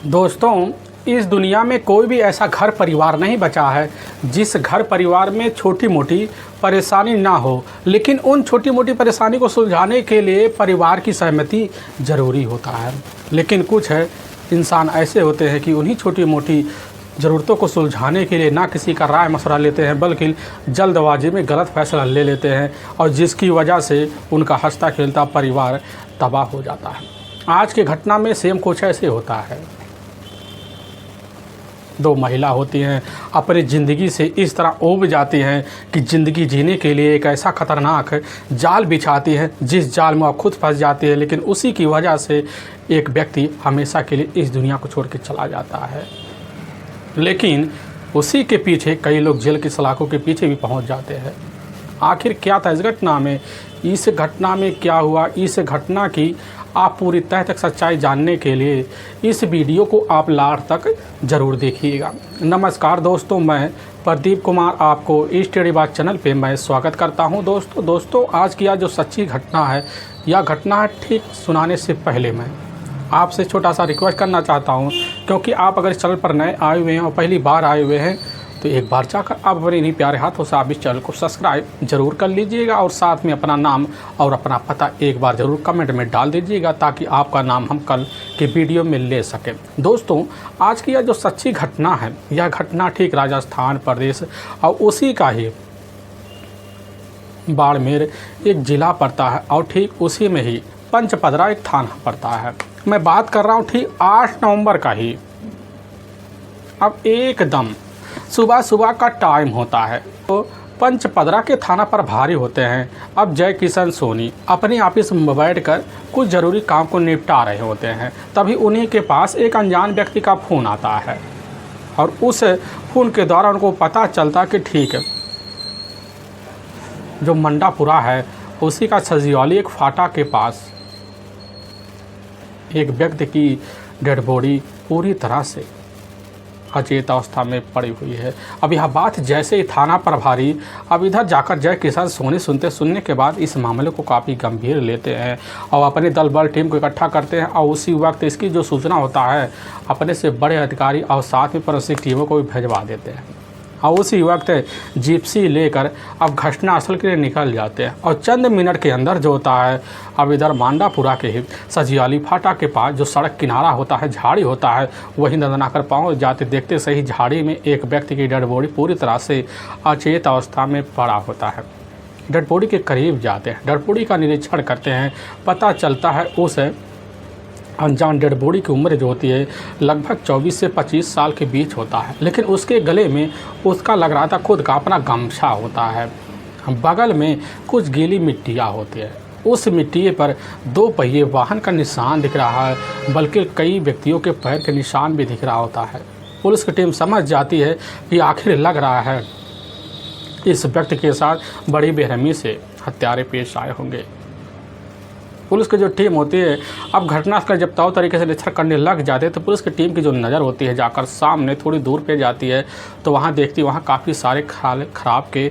दोस्तों, इस दुनिया में कोई भी ऐसा घर परिवार नहीं बचा है जिस घर परिवार में छोटी मोटी परेशानी ना हो, लेकिन उन छोटी मोटी परेशानी को सुलझाने के लिए परिवार की सहमति ज़रूरी होता है। लेकिन कुछ है इंसान ऐसे होते हैं कि उन्हीं छोटी मोटी ज़रूरतों को सुलझाने के लिए ना किसी का राय मशवरा लेते हैं, बल्कि जल्दबाजी में गलत फैसला ले लेते हैं और जिसकी वजह से उनका हंसता खेलता परिवार तबाह हो जाता है। आज की घटना में सेम कुछ ऐसे होता है। दो महिला होती हैं, अपनी ज़िंदगी से इस तरह ऊब जाती हैं कि ज़िंदगी जीने के लिए एक ऐसा ख़तरनाक जाल बिछाती है जिस जाल में वह खुद फंस जाती है, लेकिन उसी की वजह से एक व्यक्ति हमेशा के लिए इस दुनिया को छोड़ के चला जाता है। लेकिन उसी के पीछे कई लोग जेल की सलाखों के पीछे भी पहुंच जाते हैं। आखिर क्या था इस घटना में, इस घटना में क्या हुआ, इस घटना की आप पूरी तह तक सच्चाई जानने के लिए इस वीडियो को आप लास्ट तक ज़रूर देखिएगा। नमस्कार दोस्तों, मैं प्रदीप कुमार आपको स्टडी बात चैनल पे मैं स्वागत करता हूं। दोस्तों आज की यह जो सच्ची घटना है, यह घटना है ठीक सुनाने से पहले मैं आपसे छोटा सा रिक्वेस्ट करना चाहता हूं, क्योंकि आप अगर इस चैनल पर नए आए हुए हैं और पहली बार आए हुए हैं तो एक बार जाकर आप अपने इन्हीं प्यारे हाथों से आप इस चैनल को सब्सक्राइब जरूर कर लीजिएगा और साथ में अपना नाम और अपना पता एक बार ज़रूर कमेंट में डाल दीजिएगा ताकि आपका नाम हम कल के वीडियो में ले सकें। दोस्तों आज की यह जो सच्ची घटना है, यह घटना ठीक राजस्थान प्रदेश और उसी का ही बाड़मेर एक ज़िला पड़ता है और ठीक उसी में ही पंचपदरा एक थाना पड़ता है। मैं बात कर रहा हूँ ठीक 8 नवंबर का ही। अब एकदम सुबह का टाइम होता है तो पंचपदरा के थाना पर भारी होते हैं। अब जय किशन सोनी अपने ऑफिस में बैठकर कुछ ज़रूरी काम को निपटा रहे होते हैं, तभी उन्हीं के पास एक अनजान व्यक्ति का फ़ोन आता है और उस फ़ोन के द्वारा उनको पता चलता कि ठीक है जो मंडापुरा है उसी का सजियाली एक फाटा के पास एक व्यक्ति की डेड बॉडी पूरी तरह से अचेत अवस्था में पड़ी हुई है। अब यह बात जैसे ही थाना प्रभारी अब इधर जाकर जय किशन सोनी सुनने के बाद इस मामले को काफ़ी गंभीर लेते हैं और अपने दल बल टीम को इकट्ठा करते हैं और उसी वक्त इसकी जो सूचना होता है अपने से बड़े अधिकारी और साथ में पड़ोसी टीमों को भी भिजवा देते हैं और उसी वक्त जिप्सी लेकर अब घटनास्थल के लिए निकल जाते हैं और चंद मिनट के अंदर जो होता है अब इधर मांडापुरा के ही सजियाली फाटा के पास जो सड़क किनारा होता है, झाड़ी होता है, वहीं नजर आकर पहुँच जाते। देखते सही झाड़ी में एक व्यक्ति की डेड बॉडी पूरी तरह से अचेत अवस्था में पड़ा होता है। डेड बॉडी के करीब जाते हैं, डेड बॉडी का निरीक्षण करते हैं। पता चलता है उस अनजान डेड बॉडी की उम्र जो होती है लगभग 24 से 25 साल के बीच होता है, लेकिन उसके गले में उसका लग रहा था खुद का अपना गमछा होता है। बगल में कुछ गीली मिट्टियाँ होती है, उस मिट्टी पर 2 पहिए वाहन का निशान दिख रहा है, बल्कि कई व्यक्तियों के पैर के निशान भी दिख रहा होता है। पुलिस की टीम समझ जाती है कि आखिर लग रहा है इस व्यक्ति के साथ बड़ी बेरहमी से हत्यारे पेश आए होंगे। पुलिस की जो टीम होती है अब घटनास्थल जब तौर तरीके से निरीक्षण करने लग जाते हैं तो पुलिस की टीम की जो नज़र होती है जाकर सामने थोड़ी दूर पे जाती है तो वहाँ देखती है वहाँ काफ़ी सारे खराब के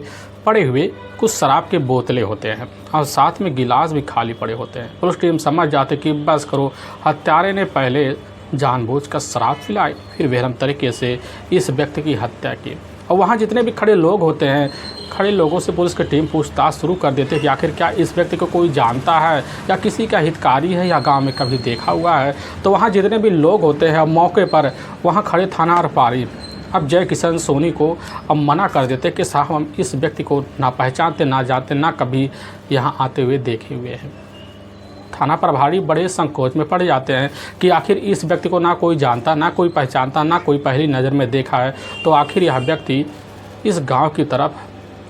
पड़े हुए कुछ शराब के बोतलें होते हैं और साथ में गिलास भी खाली पड़े होते हैं। पुलिस टीम समझ जाती है कि बस करो, हत्यारे ने पहले जानबूझकर शराब पिलाई फिर बेरहम तरीके से इस व्यक्ति की हत्या की। और वहाँ जितने भी खड़े लोग होते हैं, खड़े लोगों से पुलिस की टीम पूछताछ शुरू कर देती है कि आखिर क्या इस व्यक्ति को कोई जानता है या किसी का हितकारी है या गांव में कभी देखा हुआ है। तो वहाँ जितने भी लोग होते हैं मौके पर वहाँ खड़े थाना प्रभारी अब जय किशन सोनी को अब मना कर देते कि साहब हम इस व्यक्ति को ना पहचानते, ना जानते, ना कभी यहाँ आते हुए देखे हुए हैं। थाना प्रभारी बड़े संकोच में पड़ जाते हैं कि आखिर इस व्यक्ति को ना कोई जानता, ना कोई पहचानता, ना कोई पहली नज़र में देखा है, तो आखिर यह व्यक्ति इस गांव की तरफ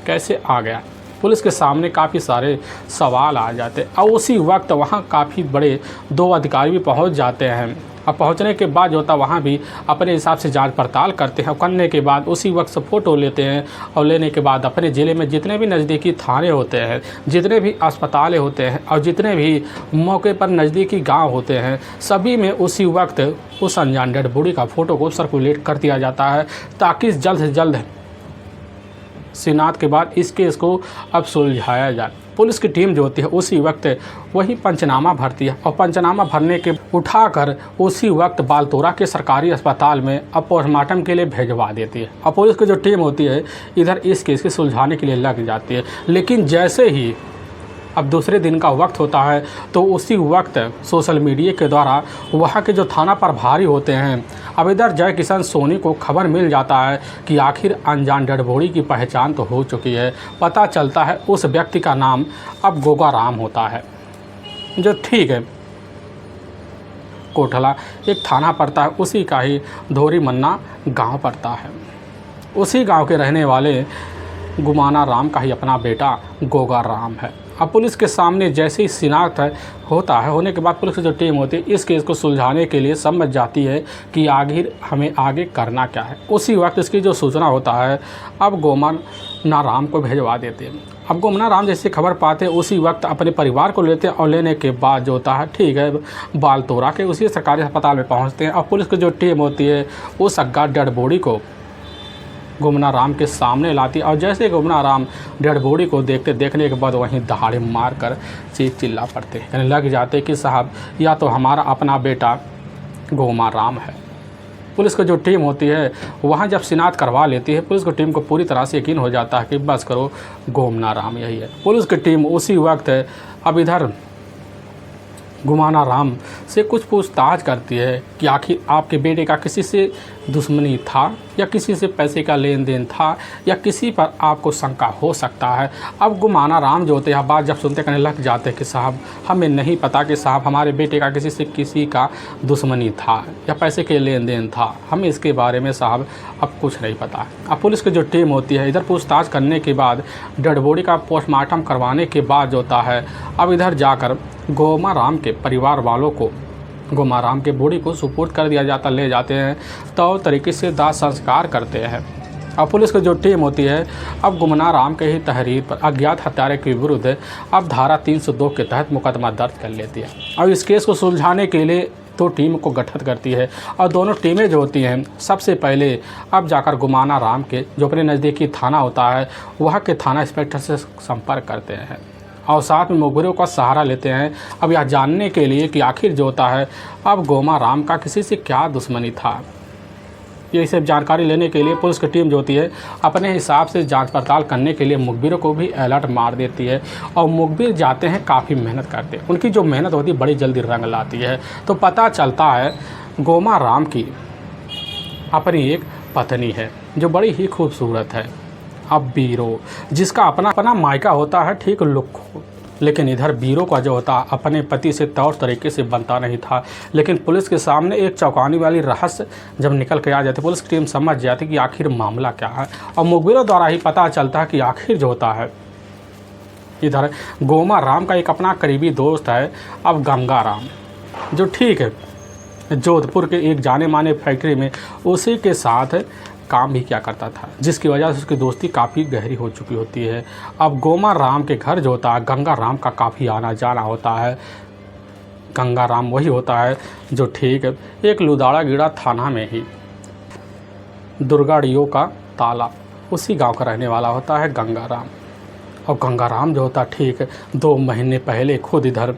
कैसे आ गया। पुलिस के सामने काफ़ी सारे सवाल आ जाते हैं और उसी वक्त वहां काफ़ी बड़े 2 अधिकारी भी पहुंच जाते हैं। अब पहुंचने के बाद जो होता वहाँ भी अपने हिसाब से जांच पड़ताल करते हैं। करने के बाद उसी वक्त से फ़ोटो लेते हैं और लेने के बाद अपने ज़िले में जितने भी नज़दीकी थाने होते हैं, जितने भी अस्पताल होते हैं और जितने भी मौके पर नज़दीकी गांव होते हैं, सभी में उसी वक्त उस अनजान डेड बॉडी का फ़ोटो को सर्कुलेट कर दिया जाता है ताकि जल्द से जल्द शिनाख्त के बाद इस केस को अब सुलझाया जाए। पुलिस की टीम जो होती है उसी वक्त वही पंचनामा भरती है और पंचनामा भरने के उठाकर उसी वक्त बालतोरा के सरकारी अस्पताल में अब पोस्टमार्टम के लिए भेजवा देती है। और पुलिस की जो टीम होती है इधर इस केस को सुलझाने के लिए लग जाती है। लेकिन जैसे ही अब दूसरे दिन का वक्त होता है तो उसी वक्त सोशल मीडिया के द्वारा वहाँ के जो थाना प्रभारी होते हैं अब इधर जय किशन सोनी को खबर मिल जाता है कि आखिर अनजान डेड बॉडी की पहचान तो हो चुकी है। पता चलता है उस व्यक्ति का नाम अब गोगा राम होता है, जो ठीक है कोटला एक थाना पड़ता है, उसी का ही धोरी मन्ना गांव पड़ता है। उसी गांव के रहने वाले गुमाना राम का ही अपना बेटा गोगा राम है। अब पुलिस के सामने जैसे ही शिनाख्त होने के बाद पुलिस की जो टीम होती है इस केस को सुलझाने के लिए समझ जाती है कि आखिर हमें आगे करना क्या है। उसी वक्त इसकी जो सूचना होता है अब गोमना राम को भेजवा देते हैं। अब गोमना राम जैसे खबर पाते उसी वक्त अपने परिवार को लेते हैं और लेने के बाद जो होता है ठीक है बालतोरा के उसी सरकारी अस्पताल में पहुँचते हैं। और पुलिस की जो टीम होती है उस अज्ञात डेड बॉडी को गुमना राम के सामने लाती और जैसे गुमना राम डेड बॉडी को देखने के बाद वहीं दहाड़े मार कर चीख चिल्ला पड़ते हैं, लग जाते कि साहब या तो हमारा अपना बेटा गोमा राम है। पुलिस की जो टीम होती है वहाँ जब शिनाख्त करवा लेती है पुलिस की टीम को पूरी तरह से यकीन हो जाता है कि बस करो गोमना राम यही है। पुलिस की टीम उसी वक्त अब इधर गुमाना राम से कुछ पूछताछ करती है कि आखिर आपके बेटे का किसी से दुश्मनी था या किसी से पैसे का लेन देन था या किसी पर आपको शंका हो सकता है। अब गुमाना राम जो होते हैं बात जब सुनते कहने लग जाते हैं कि साहब हमें नहीं पता कि साहब हमारे बेटे का किसी का दुश्मनी था या पैसे के लेन देन था, हमें इसके बारे में साहब अब कुछ नहीं पता। अब पुलिस की जो टीम होती है इधर पूछताछ करने के बाद डेड बॉडी का पोस्टमार्टम करवाने के बाद जो होता है अब इधर जाकर गोमा राम के परिवार वालों को गोमा राम के बॉडी को सुपुर्द कर दिया जाता, ले जाते हैं तो तरीके से दाह संस्कार करते हैं। और पुलिस की जो टीम होती है अब गुमना राम के ही तहरीर पर अज्ञात हत्यारे के विरुद्ध अब धारा 302 के तहत मुकदमा दर्ज कर लेती है और इस केस को सुलझाने के लिए दो टीम को गठित करती है। और दोनों टीमें जो होती हैं सबसे पहले अब जाकर गुमाना राम के जो अपने नज़दीकी थाना होता है वहाँ के थाना इंस्पेक्टर से संपर्क करते हैं और साथ में मुखबिरों का सहारा लेते हैं अब यह जानने के लिए कि आखिर जो होता है अब गोमा राम का किसी से क्या दुश्मनी था। ये सब जानकारी लेने के लिए पुलिस की टीम जो होती है अपने हिसाब से जांच पड़ताल करने के लिए मुखबिरों को भी अलर्ट मार देती है और मुखबिर जाते हैं काफ़ी मेहनत करते हैं। उनकी जो मेहनत होती है बड़ी जल्दी रंग लाती है। तो पता चलता है गोमा राम की अपनी एक पत्नी है जो बड़ी ही खूबसूरत है, अब बीरो, जिसका अपना मायका होता है ठीक लुक। लेकिन इधर बीरो का जो होता अपने पति से तौर तरीके से बनता नहीं था। लेकिन पुलिस के सामने एक चौंकाने वाली रहस्य जब निकल के आ जाती पुलिस की टीम समझ जाती कि आखिर मामला क्या है और मुखबिरों द्वारा ही पता चलता है कि आखिर जो होता है इधर गोमा राम का एक अपना करीबी दोस्त है अब गंगा राम, जो ठीक है जोधपुर के एक जाने माने फैक्ट्री में उसी के साथ काम भी क्या करता था, जिसकी वजह से उसकी दोस्ती काफ़ी गहरी हो चुकी होती है। अब गोमा राम के घर जो होता है गंगा राम का काफ़ी आना जाना होता है। गंगा राम वही होता है जो ठीक है एक लुदाड़ा गिड़ा थाना में ही दुर्गाड़ियों का ताला उसी गांव का रहने वाला होता है गंगा राम। और गंगा राम जो होता ठीक 2 महीने पहले खुद इधर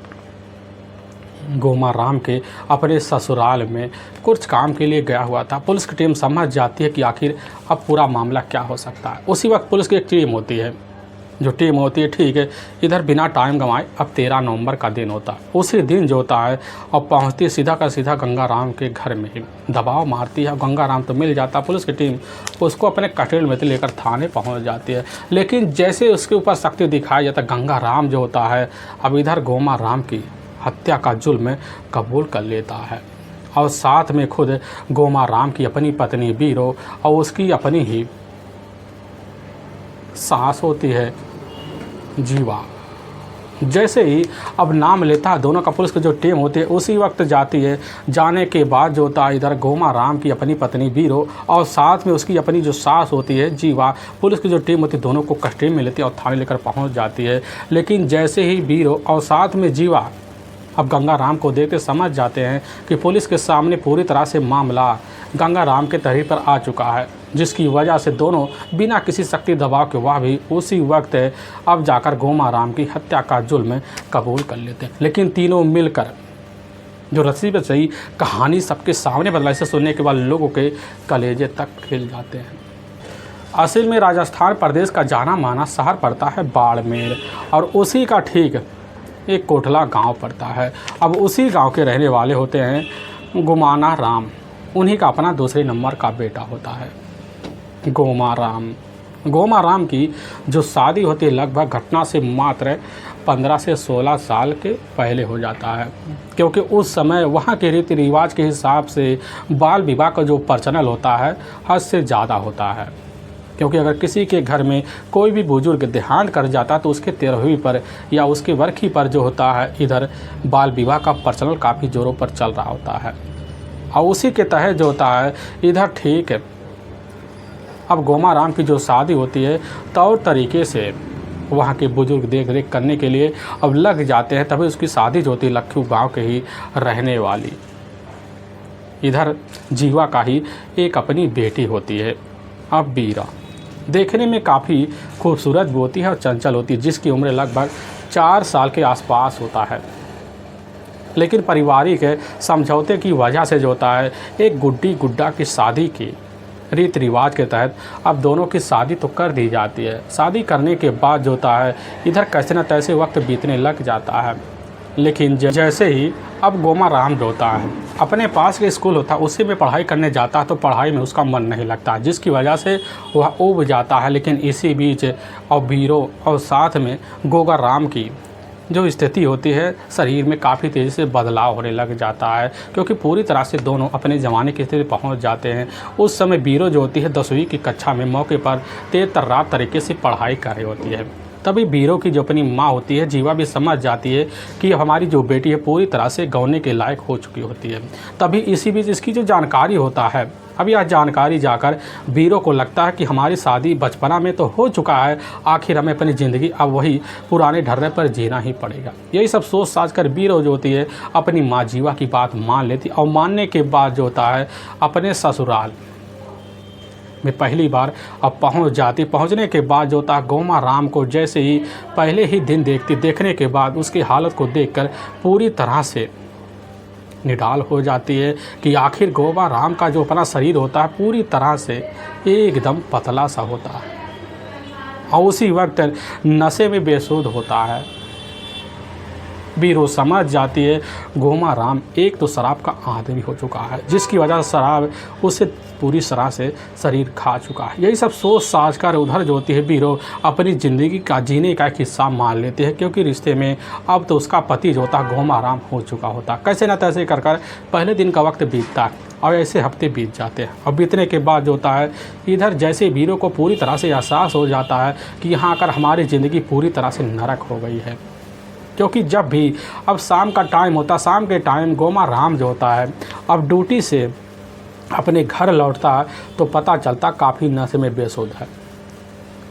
गोमा राम के अपने ससुराल में कुछ काम के लिए गया हुआ था। पुलिस की टीम समझ जाती है कि आखिर अब पूरा मामला क्या हो सकता है। उसी वक्त पुलिस की एक टीम होती है जो टीम होती है ठीक है इधर बिना टाइम गंवाए अब 13 नवंबर का दिन होता है। उसी दिन जो होता है और पहुंचती सीधा का सीधा गंगा राम के घर में ही दबाव मारती है। गंगा राम तो मिल जाता, पुलिस की टीम उसको अपने कटेल में लेकर थाने पहुंच जाती है। लेकिन जैसे उसके ऊपर शक्ति दिखाई जाता गंगा राम जो होता है अब इधर गोमा राम की हत्या का जुल्म कबूल कर लेता है और साथ में खुद गोमा राम की अपनी पत्नी बीरो और उसकी अपनी ही सास होती है जीवा। जैसे ही अब नाम लेता है दोनों का पुलिस की जो टीम होती है उसी वक्त जाती है। जाने के बाद जो होता है इधर गोमा राम की अपनी पत्नी बीरो और साथ में उसकी अपनी जो सास होती है जीवा, पुलिस की जो टीम होती है दोनों को कस्टडी में लेती है और थाने लेकर पहुंच जाती है। लेकिन जैसे ही बीरो और साथ में जीवा अब गंगा राम को देखते समझ जाते हैं कि पुलिस के सामने पूरी तरह से मामला गंगा राम के तहरीर पर आ चुका है, जिसकी वजह से दोनों बिना किसी शक्ति दबाव के वह भी उसी वक्त अब जाकर गोमा राम की हत्या का जुल्म कबूल कर लेते हैं। लेकिन तीनों मिलकर जो रस्सी पे सही कहानी सबके सामने बदला, इसे सुनने के बाद लोगों के कलेजे तक खिल जाते हैं। असल में राजस्थान प्रदेश का जाना माना शहर पड़ता है बाड़मेर, और उसी का ठीक एक कोटला गांव पड़ता है। अब उसी गांव के रहने वाले होते हैं गोमाना राम, उन्हीं का अपना दूसरे नंबर का बेटा होता है गोमा राम। गोमा राम की जो शादी होती है लगभग घटना से मात्र 15 से 16 साल के पहले हो जाता है, क्योंकि उस समय वहाँ के रीति रिवाज के हिसाब से बाल विवाह का जो प्रचलन होता है हद से ज़्यादा होता है। क्योंकि अगर किसी के घर में कोई भी बुजुर्ग देहांत कर जाता तो उसके 13वीं पर या उसके वर्षी पर जो होता है इधर बाल विवाह का प्रचलन काफ़ी ज़ोरों पर चल रहा होता है, और उसी के तहत जो होता है इधर ठीक है। अब गोमा राम की जो शादी होती है तौर तरीके से वहाँ के बुजुर्ग देख रेख करने के लिए अब लग जाते हैं, तभी उसकी शादी जो होती है लखू गांव के ही रहने वाली इधर जीवा का ही एक अपनी बेटी होती है। अब बीरा देखने में काफ़ी खूबसूरत भी होती है और चंचल होती है, जिसकी उम्र लगभग 4 साल के आसपास होता है। लेकिन पारिवारिक समझौते की वजह से जो होता है एक गुड्डी गुड्डा की शादी की रीति रिवाज के तहत अब दोनों की शादी तो कर दी जाती है। शादी करने के बाद जो होता है इधर कैसे न तैसे वक्त बीतने लग जाता है। लेकिन जैसे ही अब गोमा राम जो होता है अपने पास के स्कूल होता है उसी में पढ़ाई करने जाता है, तो पढ़ाई में उसका मन नहीं लगता, जिसकी वजह से वह उब जाता है। लेकिन इसी बीच और बीरो और साथ में गोगा राम की जो स्थिति होती है शरीर में काफ़ी तेज़ी से बदलाव होने लग जाता है, क्योंकि पूरी तरह से दोनों अपने ज़माने की स्थिति पहुंच जाते हैं। उस समय बीरो जो होती है 10वीं की कक्षा में मौके पर तेज तर्रार तरीके से पढ़ाई कर रही होती है। तभी बीरो की जो अपनी माँ होती है जीवा भी समझ जाती है कि हमारी जो बेटी है पूरी तरह से गौने के लायक हो चुकी होती है। तभी इसी बीच इसकी जो जानकारी होता है, अब यह जानकारी जाकर बीरो को लगता है कि हमारी शादी बचपना में तो हो चुका है, आखिर हमें अपनी ज़िंदगी अब वही पुराने ढर्रे पर जीना ही पड़ेगा। यही सब सोच साझ कर बीरो जो होती है अपनी माँ जीवा की बात मान लेती, और मानने के बाद जो होता है अपने ससुराल में पहली बार अब पहुंच जाती। पहुंचने के बाद जो होता है गोमा राम को जैसे ही पहले ही दिन देखने के बाद उसकी हालत को देखकर पूरी तरह से निडाल हो जाती है कि आखिर गोमा राम का जो अपना शरीर होता है पूरी तरह से एकदम पतला सा होता है, और उसी वक्त नशे में बेसुध होता है। बीरो समझ जाती है गोमा राम एक तो शराब का आदी हो चुका है, जिसकी वजह से शराब उसे पूरी तरह से शरीर खा चुका है। यही सब सोच साझ कर उधर जो होती है बीरो अपनी ज़िंदगी का जीने का एक हिस्सा मान लेते हैं, क्योंकि रिश्ते में अब तो उसका पति जो होता है गोमा राम हो चुका होता। कैसे न तैसे कर पहले दिन का वक्त बीतता है और ऐसे हफ्ते बीत जाते हैं। और बीतने के बाद जो होता है इधर जैसे बीरो को पूरी तरह से एहसास हो जाता है कि यहाँ आकर हमारी ज़िंदगी पूरी तरह से नरक हो गई है, क्योंकि जब भी अब शाम का टाइम होता, शाम के टाइम गोमा राम जो होता है अब ड्यूटी से अपने घर लौटता है तो पता चलता काफ़ी नशे में बेसुध है,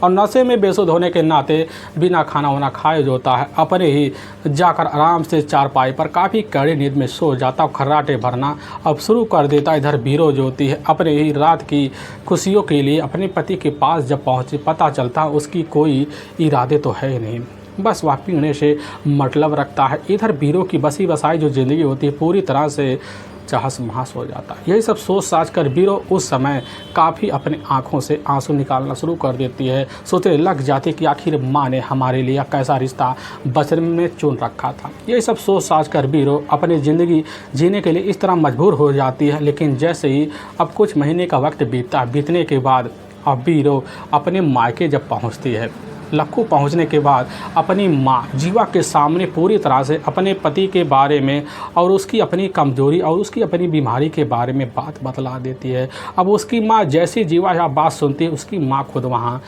और नशे में बेसुध होने के नाते बिना खाना वाना खाए जो होता है अपने ही जाकर आराम से चारपाई पर काफ़ी कड़ी नींद में सो जाता, खर्राटे भरना अब शुरू कर देता। इधर बीरो जो होती है अपने ही रात की खुशियों के लिए अपने पति के पास जब पहुँची, पता चलता उसकी कोई इरादे तो है ही नहीं, बस वह पीने से मतलब रखता है। इधर बीरो की बसी बसाई जो ज़िंदगी होती है पूरी तरह से चहस महस हो जाता है। यही सब सोच साझ कर बीरो उस समय काफ़ी अपने आँखों से आंसू निकालना शुरू कर देती है। सोचने लग जाती कि आखिर माँ ने हमारे लिए कैसा रिश्ता बचपन में चुन रखा था। यही सब सोच साझ कर बीरो अपनी ज़िंदगी जीने के लिए इस तरह मजबूर हो जाती है। लेकिन जैसे ही अब कुछ महीने का वक्त बीतने के बाद अब बीरो अपने मायके जब पहुँचती है, लखू पहुंचने के बाद अपनी माँ जीवा के सामने पूरी तरह से अपने पति के बारे में और उसकी अपनी कमजोरी और उसकी अपनी बीमारी के बारे में बात बतला देती है। अब उसकी माँ जैसी जीवा यह बात सुनती है, उसकी माँ खुद वहाँ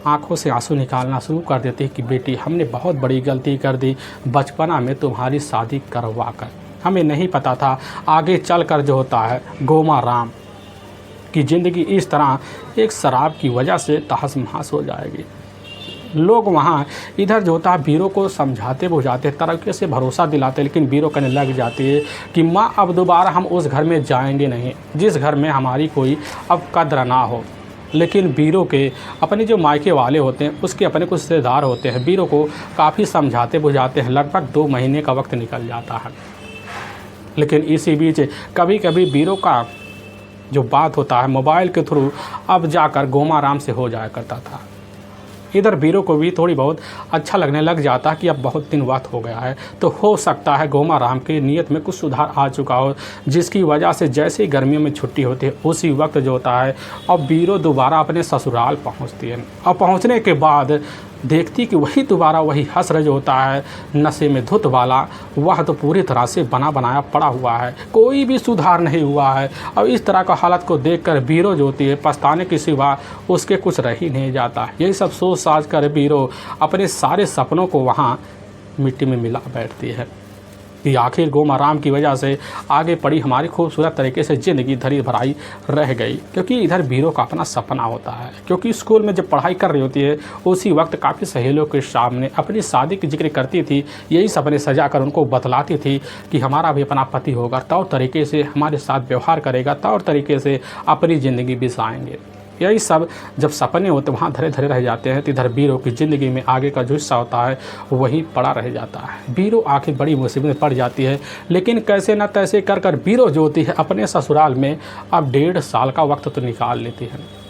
आंखों से आंसू निकालना शुरू कर देती है कि बेटी हमने बहुत बड़ी गलती कर दी बचपना में तुम्हारी शादी करवा कर, हमें नहीं पता था आगे चल कर जो होता है गोमा राम की ज़िंदगी इस तरह एक शराब की वजह से तहस महस हो जाएगी। लोग वहाँ इधर जो होता है बीरो को समझाते बुझाते तरीके से भरोसा दिलाते, लेकिन बीरो कहने लग जाती है कि माँ अब दोबारा हम उस घर में जाएंगे नहीं जिस घर में हमारी कोई अब कद्र ना हो। लेकिन बीरो के अपने जो मायके वाले होते हैं उसके अपने कुछ रिश्तेदार होते हैं, बीरो को काफ़ी समझाते बुझाते हैं। लगभग 2 महीने का वक्त निकल जाता है, लेकिन इसी बीच कभी कभी बीरो का जो बात होता है मोबाइल के थ्रू अब जाकर गोमाराम से हो जाया करता था। इधर बीरो को भी थोड़ी बहुत अच्छा लगने लग जाता कि अब बहुत दिन बाद हो गया है, तो हो सकता है गोमाराम की नीयत में कुछ सुधार आ चुका हो, जिसकी वजह से जैसे ही गर्मियों में छुट्टी होती है उसी वक्त जो होता है अब बीरो दोबारा अपने ससुराल पहुंचती है। और पहुंचने के बाद देखती कि वही दोबारा वही हसर जो होता है नशे में धुत वाला, वह तो पूरी तरह से बना बनाया पड़ा हुआ है, कोई भी सुधार नहीं हुआ है। और इस तरह का हालत को देखकर बीरो जो होती है पछताने के सिवा उसके कुछ रह ही नहीं जाता। यही सब सोच साझ कर बीरो अपने सारे सपनों को वहाँ मिट्टी में मिला बैठती है कि आखिर गोमाराम की वजह से आगे पड़ी हमारी खूबसूरत तरीके से ज़िंदगी धरी भराई रह गई। क्योंकि इधर बीरो का अपना सपना होता है, क्योंकि स्कूल में जब पढ़ाई कर रही होती है उसी वक्त काफ़ी सहेलियों के सामने अपनी शादी की जिक्र करती थी, यही सपने सजा कर उनको बतलाती थी कि हमारा भी अपना पति होगा, तौर तरीके से हमारे साथ व्यवहार करेगा, तौर तरीके से अपनी ज़िंदगी बिताएंगे। यही सब जब सपने होते वहाँ धरे धरे रह जाते हैं तो इधर बीरो की ज़िंदगी में आगे का जो हिस्सा होता है वही पड़ा रह जाता है। बीरो आखिर बड़ी मुसीबत में पड़ जाती है, लेकिन कैसे न तैसे कर कर बीरो जो होती है अपने ससुराल में अब 1.5 साल का वक्त तो निकाल लेती है।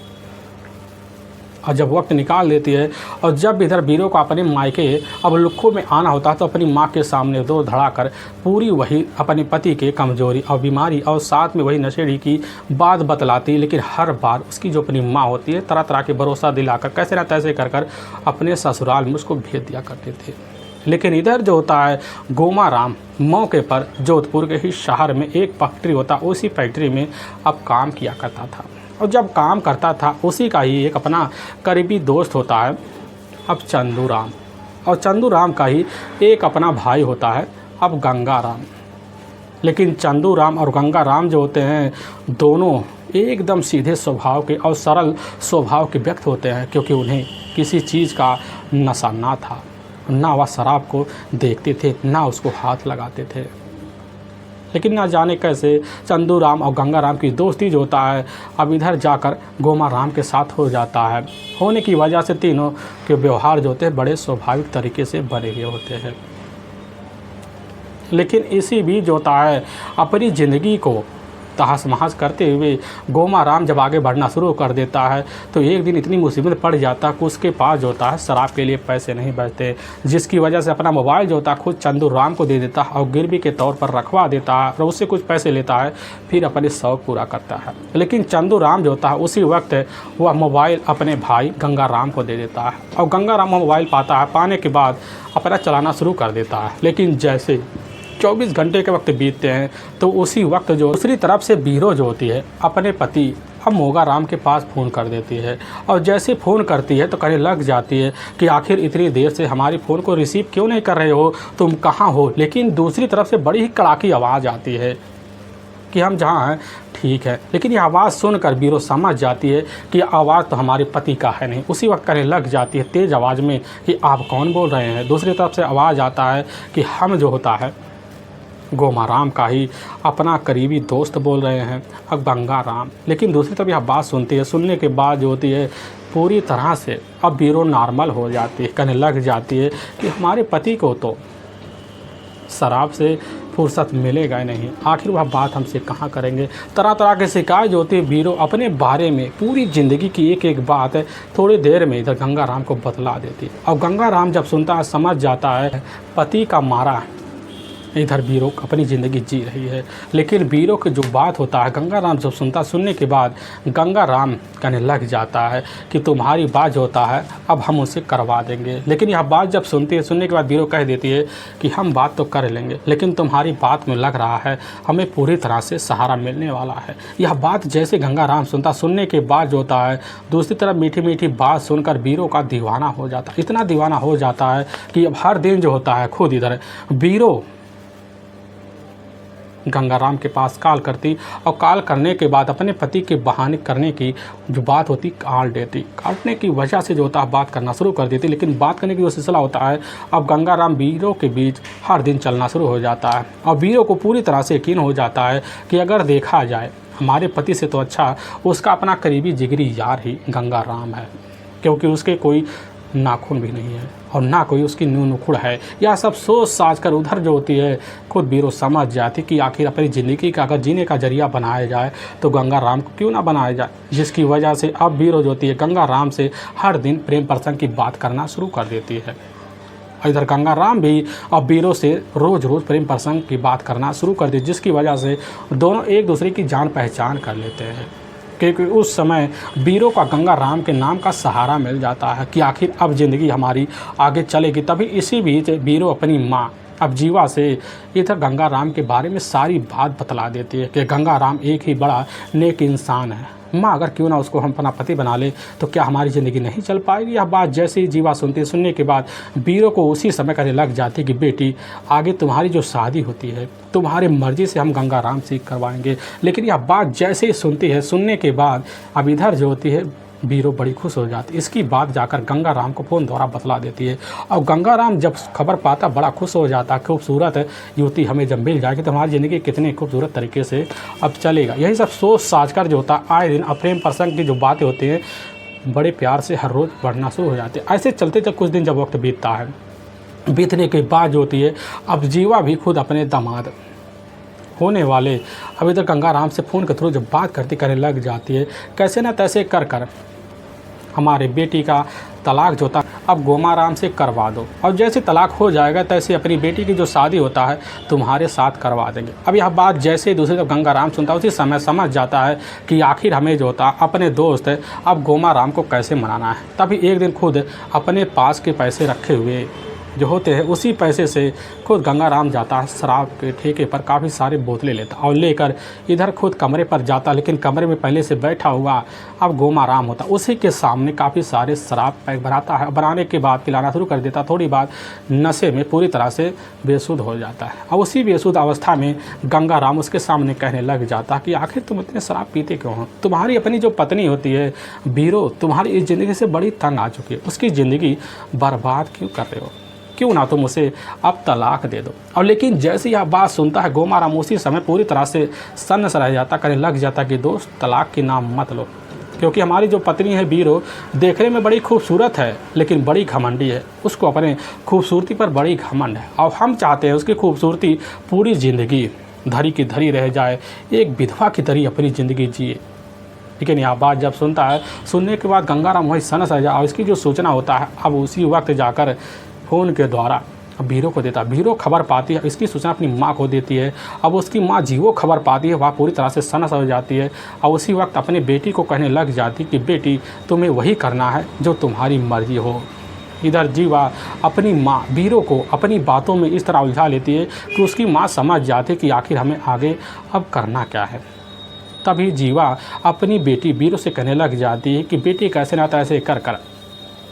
और जब वक्त निकाल लेती है और जब इधर बीरो को अपने मायके अब लुक्खों में आना होता है तो अपनी माँ के सामने दो धड़ा कर पूरी वही अपने पति के कमजोरी और बीमारी और साथ में वही नशेड़ी की बात बतलाती। लेकिन हर बार उसकी जो अपनी माँ होती है तरह तरह के भरोसा दिलाकर कैसे न तैसे कर कर अपने ससुराल में उसको भेज दिया करते थे। लेकिन इधर जो होता है गोमाराम मौके पर जोधपुर के ही शहर में एक फैक्ट्री होता, उसी फैक्ट्री में अब काम किया करता था। और जब काम करता था उसी का ही एक अपना करीबी दोस्त होता है अब चंदूराम, और चंदूराम का ही एक अपना भाई होता है अब गंगाराम। लेकिन चंदूराम और गंगाराम जो होते हैं दोनों एकदम सीधे स्वभाव के और सरल स्वभाव के व्यक्ति होते हैं, क्योंकि उन्हें किसी चीज़ का नशा ना था, ना वह शराब को देखते थे ना उसको हाथ लगाते थे। लेकिन ना जाने कैसे चंदूराम और गंगाराम की दोस्ती जो होता है अब इधर जाकर गोमाराम के साथ हो जाता है। होने की वजह से तीनों के व्यवहार जो होते हैं बड़े स्वाभाविक तरीके से बने हुए होते हैं। लेकिन इसी बीच जो होता है अपनी ज़िंदगी को तहस महस करते हुए गोमाराम जब आगे बढ़ना शुरू कर देता है तो एक दिन इतनी मुसीबत पड़ जाता है कि उसके पास जो होता है शराब के लिए पैसे नहीं बचते, जिसकी वजह से अपना मोबाइल जो होता है खुद चंदूराम को दे देता है और गिरवी के तौर पर रखवा देता है और उससे कुछ पैसे लेता है, फिर अपने शौक पूरा करता है। लेकिन चंदूराम जो होता है उसी वक्त वह मोबाइल अपने भाई गंगाराम को दे देता है और गंगाराम मोबाइल पाता है, पाने के बाद अपना चलाना शुरू कर देता है। लेकिन जैसे 24 घंटे के वक्त बीतते हैं तो उसी वक्त जो दूसरी तरफ से बीरो जो होती है अपने पति अब मोगाराम के पास फ़ोन कर देती है, और जैसे फ़ोन करती है तो कहने लग जाती है कि आखिर इतनी देर से हमारी फ़ोन को रिसीव क्यों नहीं कर रहे हो, तुम कहाँ हो। लेकिन दूसरी तरफ से बड़ी ही कड़ाकी आवाज़ आती है कि हम जहाँ हैं ठीक है। लेकिन ये आवाज़ सुनकर बीरो समझ जाती है कि आवाज़ तो हमारे पति का है नहीं। उसी वक्त कहने लग जाती है तेज़ आवाज़ में कि आप कौन बोल रहे हैं। दूसरी तरफ से आवाज़ आता है कि हम जो होता है गोमाराम का ही अपना करीबी दोस्त बोल रहे हैं अब गंगाराम। लेकिन दूसरी तरफ यह बात सुनती है, सुनने के बाद जो होती है पूरी तरह से अब बीरो नॉर्मल हो जाती है, कहने लग जाती है कि हमारे पति को तो शराब से फुर्सत मिलेगा ही नहीं, आखिर वह बात हमसे कहाँ करेंगे। तरह तरह के शिकायत जो होती है बीरो अपने बारे में पूरी ज़िंदगी की एक एक बात है थोड़ी देर में इधर गंगाराम को बतला देती है। और गंगाराम जब सुनता है समझ जाता है पति का मारा इधर बीरो अपनी ज़िंदगी जी रही है। लेकिन बीरो की जो बात होता है गंगाराम जब सुनता, सुनने के बाद गंगाराम कहने लग जाता है कि तुम्हारी बात जो होता है अब हम उसे करवा देंगे। लेकिन यह बात जब सुनती है, सुनने के बाद बीरो कह देती है कि हम बात तो कर लेंगे, लेकिन तुम्हारी बात में लग रहा है हमें पूरी तरह से सहारा मिलने वाला है। यह बात जैसे गंगाराम सुनता, सुनने के बाद जो होता है दूसरी तरफ मीठी मीठी बात सुनकर बीरो का दीवाना हो जाता है। इतना दीवाना हो जाता है कि अब हर दिन जो होता है खुद इधर बीरो गंगाराम के पास कॉल करती और कॉल करने के बाद अपने पति के बहाने करने की जो बात होती काट देती। काटने की वजह से जो होता है बात करना शुरू कर देती। लेकिन बात करने की जो सिलसिला होता है अब गंगाराम वीरों के बीच हर दिन चलना शुरू हो जाता है और वीरों को पूरी तरह से यकीन हो जाता है कि अगर देखा जाए हमारे पति से तो अच्छा उसका अपना करीबी जिगरी यार ही गंगाराम है, क्योंकि उसके कोई नाखून भी नहीं है और ना कोई उसकी नुखुड़ है। यह सब सोच साच कर उधर जो होती है खुद बीरो समझ जाती कि आखिर अपनी ज़िंदगी का अगर जीने का जरिया बनाया जाए तो गंगाराम को क्यों ना बनाया जाए, जिसकी वजह से अब बीरो जो होती है गंगाराम से हर दिन प्रेम प्रसंग की बात करना शुरू कर देती है। इधर गंगाराम भी अब बीरो से रोज़ रोज़ प्रेम प्रसंग की बात करना शुरू कर दी, जिसकी वजह से दोनों एक दूसरे की जान पहचान कर लेते हैं। क्योंकि उस समय बीरो का गंगाराम के नाम का सहारा मिल जाता है कि आखिर अब ज़िंदगी हमारी आगे चलेगी। तभी इसी बीच बीरो अपनी माँ अब जीवा से इधर गंगाराम के बारे में सारी बात बतला देती है कि गंगाराम एक ही बड़ा नेक इंसान है। माँ अगर क्यों ना उसको हम अपना पति बना ले तो क्या हमारी ज़िंदगी नहीं चल पाएगी। यह बात जैसे ही जीवा सुनने के बाद बीरो को उसी समय कहने लग जाती कि बेटी आगे तुम्हारी जो शादी होती है तुम्हारी मर्ज़ी से हम गंगाराम से करवाएंगे। लेकिन यह बात जैसे ही सुनती है सुनने के बाद अब इधर जो होती है बीरो बड़ी खुश हो जाती है। इसकी बात जाकर गंगाराम को फ़ोन द्वारा बतला देती है और गंगाराम जब खबर पाता बड़ा खुश हो जाता। खूबसूरत युवती हमें जब मिल जाएगी तो हमारी ज़िंदगी कितने खूबसूरत तरीके से अब चलेगा। यही सब सोच साच कर जो होता आए दिन प्रेम प्रसंग की जो बातें होती हैं बड़े प्यार से हर रोज़ बढ़ना शुरू हो जाती है। ऐसे चलते जब कुछ दिन जब वक्त बीतता है, बीतने के बाद जो होती है अब जीवा भी खुद अपने दामाद होने वाले अब इधर गंगाराम से फ़ोन के थ्रू जब बात करने लग जाती है। कैसे ना तैसे कर हमारे बेटी का तलाक जो होता अब गोमाराम से करवा दो और जैसे तलाक हो जाएगा तैसे अपनी बेटी की जो शादी होता है तुम्हारे साथ करवा देंगे। अब यह बात जैसे दूसरे जब गंगाराम सुनता है उसी समय समझ जाता है कि आखिर हमें जो होता अपने दोस्त अब गोमाराम को कैसे मनाना है। तभी एक दिन खुद अपने पास के पैसे रखे हुए जो होते हैं उसी पैसे से खुद गंगाराम जाता है शराब के ठेके पर काफ़ी सारे बोतलें लेता और लेकर इधर खुद कमरे पर जाता। लेकिन कमरे में पहले से बैठा हुआ अब गोमाराम होता, उसी के सामने काफ़ी सारे शराब पैक बनाता है। बनाने के बाद पिलाना शुरू कर देता। थोड़ी बाद नशे में पूरी तरह से बेसुध हो जाता है और उसी बेसुध अवस्था में गंगाराम उसके सामने कहने लग जाता कि आखिर तुम इतने शराब पीते क्यों हो। तुम्हारी अपनी जो पत्नी होती है बीरो तुम्हारी इस ज़िंदगी से बड़ी तंग आ चुकी है, उसकी ज़िंदगी बर्बाद क्यों कर रहे हो, क्यों ना तुम उसे अब तलाक दे दो। और लेकिन जैसे यह बात सुनता है गोमाराम उसी समय पूरी तरह से सन्न से रह जाता, कहने लग जाता कि दोस्त तलाक के नाम मत लो, क्योंकि हमारी जो पत्नी है बीरो देखने में बड़ी खूबसूरत है लेकिन बड़ी घमंडी है। उसको अपने खूबसूरती पर बड़ी घमंड है और हम चाहते हैं उसकी खूबसूरती पूरी ज़िंदगी धरी की धरी रह जाए, एक विधवा की तरह अपनी ज़िंदगी जिए। लेकिन यह बात जब सुनता है सुनने के बाद गंगाराम वही सन्न से रह जाए और इसकी जो सूचना होता है अब उसी वक्त जाकर फ़ोन के द्वारा बीरो को देता। बीरो खबर पाती है, इसकी सूचना अपनी माँ को देती है। अब उसकी माँ जीवो खबर पाती है, वह पूरी तरह से सन्न हो जाती है और उसी वक्त अपने बेटी को कहने लग जाती कि बेटी तुम्हें वही करना है जो तुम्हारी मर्जी हो। इधर जीवा अपनी माँ बीरो को अपनी बातों में इस तरह उलझा लेती है कि उसकी माँ समझ जाती कि आखिर हमें आगे अब करना क्या है। तभी जीवा अपनी बेटी बीरो से कहने लग जाती है कि बेटी कैसे ना तैसे कर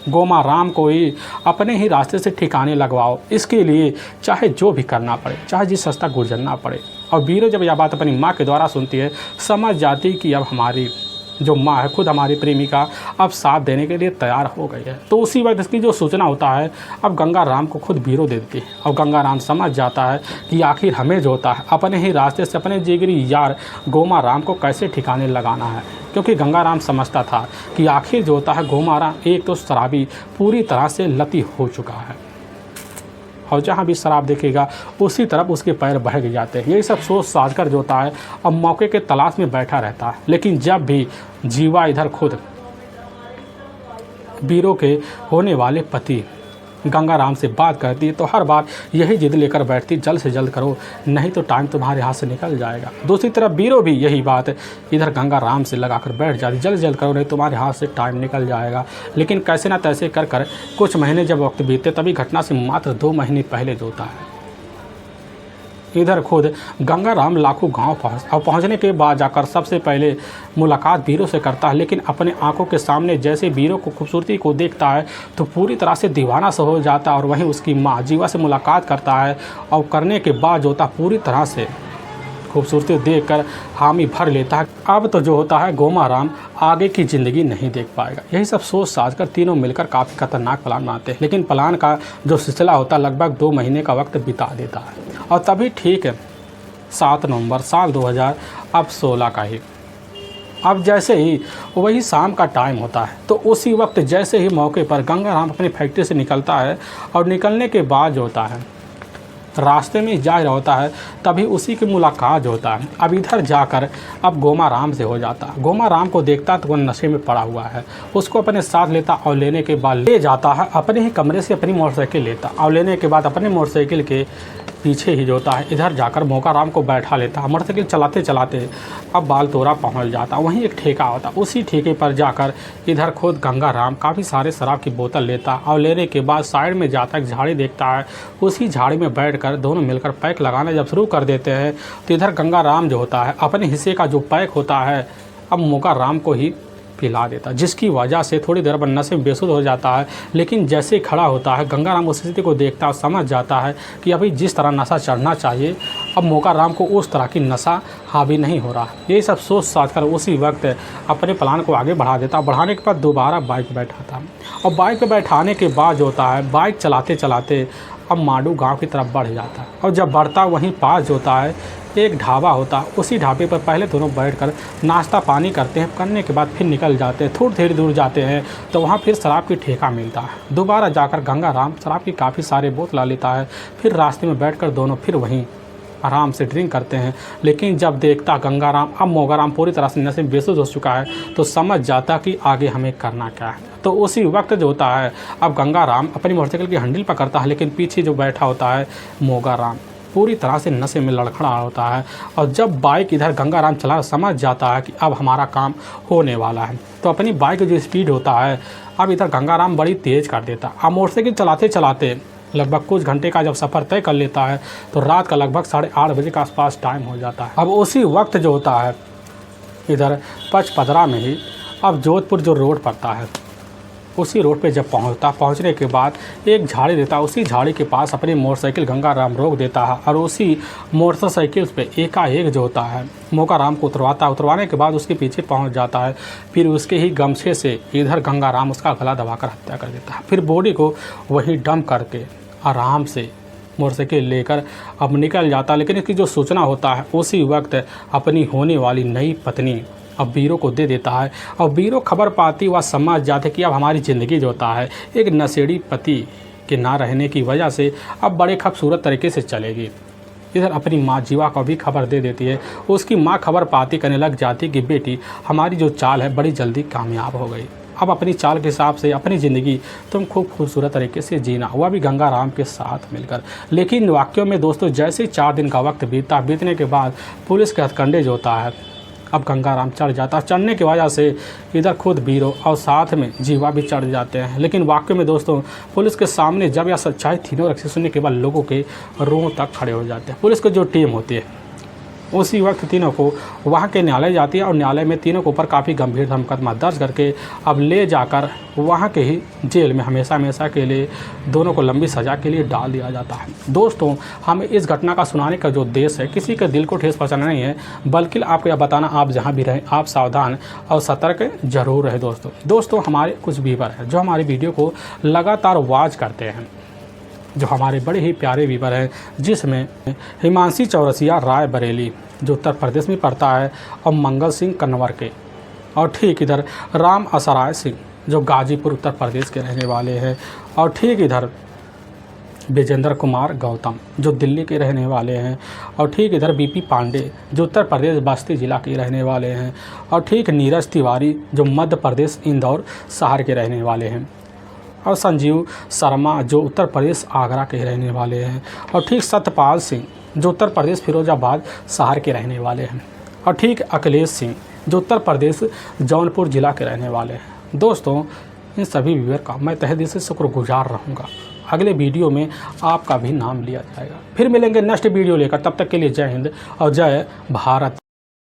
गोमाराम को ही अपने ही रास्ते से ठिकाने लगवाओ, इसके लिए चाहे जो भी करना पड़े, चाहे जिस रास्ता गुजरना पड़े। और बीरो जब यह बात अपनी माँ के द्वारा सुनती है समझ जाती कि अब हमारी जो माँ है खुद हमारी प्रेमिका अब साथ देने के लिए तैयार हो गई है। तो उसी वक्त इसकी जो सूचना होता है अब गंगाराम को खुद बीरो दे देती है और गंगाराम समझ जाता है कि आखिर हमें जो होता है अपने ही रास्ते से अपने जिगरी यार गोमाराम को कैसे ठिकाने लगाना है। क्योंकि गंगाराम समझता था कि आखिर जो होता है गोमाराम एक तो शराबी पूरी तरह से लती हो चुका है और जहाँ भी शराब देखेगा उसी तरफ उसके पैर बह जाते हैं। यही सब सोच साझ कर जो होता है अब मौके के तलाश में बैठा रहता है। लेकिन जब भी जीवा इधर खुद बीरो के होने वाले पति गंगाराम से बात करती है तो हर बार यही जिद लेकर बैठती जल्द से जल्द करो नहीं तो टाइम तुम्हारे हाथ से निकल जाएगा। दूसरी तरफ बीरो भी यही बात इधर गंगाराम से लगाकर बैठ जाती जल्द से जल्द करो नहीं तुम्हारे हाथ से टाइम निकल जाएगा। लेकिन कैसे ना तैसे कर कुछ महीने जब वक्त बीते तभी घटना से मात्र 2 महीने पहले जो होता है इधर खुद गंगाराम लाखों गांव पहुंचने के बाद जाकर सबसे पहले मुलाकात बीरो से करता है। लेकिन अपने आंखों के सामने जैसे बीरो को खूबसूरती को देखता है तो पूरी तरह से दीवाना सा हो जाता है। और वहीं उसकी माँ जीवा से मुलाकात करता है और करने के बाद जो होता पूरी तरह से खूबसूरती देखकर हामी भर लेता है। अब तो जो होता है गोमा राम आगे की ज़िंदगी नहीं देख पाएगा। यही सब सोच साज कर तीनों मिलकर काफ़ी खतरनाक प्लान बनाते हैं, लेकिन प्लान का जो सिलसिला होता है लगभग 2 महीने का वक्त बिता देता है। और तभी ठीक है 7 नवंबर साल 2000 अब 16 का ही अब जैसे ही वही शाम का टाइम होता है, तो उसी वक्त जैसे ही मौके पर गंगाराम अपनी फैक्ट्री से निकलता है और निकलने के बाद जो होता है रास्ते में जा रहा होता है, तभी उसी की मुलाकात जो होता है अब इधर जाकर अब गोमा राम से हो जाता है। गोमा राम को देखता तो वो नशे में पड़ा हुआ है, उसको अपने साथ लेता और लेने के बाद ले जाता है अपने ही कमरे से अपनी मोटरसाइकिल लेता और लेने के बाद अपने मोटरसाइकिल के पीछे ही जो होता है इधर जाकर मौका राम को बैठा लेता है। मोटरसाइकिल चलाते चलाते अब बालतोरा पहुंच जाता, वहीं एक ठेका होता, उसी ठेके पर जाकर इधर खुद गंगाराम काफ़ी सारे शराब की बोतल लेता और लेने के बाद साइड में जाता एक झाड़ी देखता है, उसी झाड़ी में बैठकर दोनों मिलकर पैक लगाना जब शुरू कर देते हैं तो इधर गंगाराम जो होता है अपने हिस्से का जो पैक होता है अब मौका राम को ही पिला देता, जिसकी वजह से थोड़ी देर बाद नशे में बेसुध हो जाता है। लेकिन जैसे ही खड़ा होता है गंगाराम उस स्थिति को देखता और समझ जाता है कि अभी जिस तरह नशा चढ़ना चाहिए अब मौका राम को उस तरह की नशा हावी नहीं हो रहा। यही सब सोच साच कर उसी वक्त अपने प्लान को आगे बढ़ा देता। बढ़ाने के बाद दोबारा बाइक पर बैठाता और बाइक पर बैठाने के बाद जो होता है बाइक चलाते चलाते अब माडू गांव की तरफ बढ़ जाता है। और जब बढ़ता वहीं पास जो होता है एक ढाबा होता, उसी ढाबे पर पहले दोनों बैठकर नाश्ता पानी करते हैं। करने के बाद फिर निकल जाते हैं, थोड़ी दूर जाते हैं तो वहाँ फिर शराब की ठेका मिलता है। दोबारा जाकर गंगाराम शराब की काफ़ी सारे बोतल लेता है। फिर रास्ते में बैठकर दोनों फिर वहीं आराम से ड्रिंक करते हैं। लेकिन जब देखता गंगाराम अब मोगाराम पूरी तरह से नशे में बेसुध हो चुका है तो समझ जाता कि आगे हमें करना क्या है। तो उसी वक्त जो होता है अब गंगाराम अपनी मोटरसाइकिल की हैंडल पकड़ता है, लेकिन पीछे जो बैठा होता है मोगाराम पूरी तरह से नशे में लड़खड़ा होता है। और जब बाइक इधर गंगाराम चला समझ जाता है कि अब हमारा काम होने वाला है, तो अपनी बाइक की जो स्पीड होता है अब इधर गंगाराम बड़ी तेज़ कर देता। अब मोटरसाइकिल चलाते चलाते लगभग कुछ घंटे का जब सफ़र तय कर लेता है तो रात का लगभग 8:30 बजे के आसपास टाइम हो जाता है। अब उसी वक्त जो होता है इधर पचपदरा में ही अब जोधपुर जो रोड पड़ता है उसी रोड पे जब पहुंचने के बाद एक झाड़ी देता, उसी झाड़ी के पास अपनी मोटरसाइकिल गंगाराम रोक देता है और उसी मोटरसाइकिल पे एकाएक जो होता है मोकाराम को उतरवाने के बाद उसके पीछे पहुंच जाता है। फिर उसके ही गमछे से इधर गंगाराम उसका गला दबाकर हत्या कर देता है। फिर बॉडी को वही डंप करके आराम से मोटरसाइकिल लेकर अब निकल जाता। लेकिन इसकी जो सूचना होता है उसी वक्त अपनी होने वाली नई पत्नी अब बीरो को दे देता है। और बीरो खबर पाती वह समझ जाते कि अब हमारी ज़िंदगी जो होता है एक नशेड़ी पति के ना रहने की वजह से अब बड़े खूबसूरत तरीके से चलेगी। इधर अपनी माँ जीवा को भी खबर दे देती है। उसकी माँ खबर पाती कहने लग जाती कि बेटी हमारी जो चाल है बड़ी जल्दी कामयाब हो गई। अब अपनी चाल के हिसाब से अपनी ज़िंदगी तुम खूब खूबसूरत तरीके से जीना, हुआ भी गंगाराम के साथ मिलकर। लेकिन वाक्यों में दोस्तों जैसे ही 4 दिन का वक्त बीतने के बाद पुलिस के हथकंडे जो होता है अब गंगाराम चढ़ जाता है। चढ़ने की वजह से इधर खुद बीरो और साथ में जीवा भी चढ़ जाते हैं। लेकिन वाकई में दोस्तों पुलिस के सामने जब यह सच्चाई तीनों रक्षी सुनने के बाद लोगों के रों तक खड़े हो जाते हैं। पुलिस की जो टीम होती है उसी वक्त तीनों को वहाँ के न्यायालय जाती है और न्यायालय में तीनों के ऊपर काफ़ी गंभीर मुकदमा दर्ज करके अब ले जाकर वहाँ के ही जेल में हमेशा के लिए दोनों को लंबी सज़ा के लिए डाल दिया जाता है। दोस्तों हमें इस घटना का सुनाने का जो उद्देश्य है किसी के दिल को ठेस पहुँचाना नहीं है, बल्कि आपको यह बताना आप जहाँ भी रहें आप सावधान और सतर्क जरूर रहें। दोस्तों हमारे कुछ व्यूअर हैं जो हमारी वीडियो को लगातार वॉच करते हैं, जो हमारे बड़े ही प्यारे व्यूअर हैं, जिसमें हिमांशी चौरसिया राय बरेली जो उत्तर प्रदेश में पड़ता है और मंगल सिंह कन्नवर के, और ठीक इधर राम असराय सिंह जो गाजीपुर उत्तर प्रदेश के रहने वाले हैं, और ठीक इधर विजेंद्र कुमार गौतम जो दिल्ली के रहने वाले हैं, और ठीक इधर बीपी पांडे जो उत्तर प्रदेश बस्ती जिला के रहने वाले हैं, और ठीक नीरज तिवारी जो मध्य प्रदेश इंदौर शहर के रहने वाले हैं, और संजीव शर्मा जो उत्तर प्रदेश आगरा के रहने वाले हैं, और ठीक सत्यपाल सिंह जो उत्तर प्रदेश फिरोजाबाद शहर के रहने वाले हैं, और ठीक अखिलेश सिंह जो उत्तर प्रदेश जौनपुर जिला के रहने वाले हैं। दोस्तों इन सभी व्यूअर का मैं तहे दिल से शुक्रगुजार रहूँगा। अगले वीडियो में आपका भी नाम लिया जाएगा। फिर मिलेंगे नेक्स्ट वीडियो लेकर, तब तक के लिए जय हिंद और जय भारत।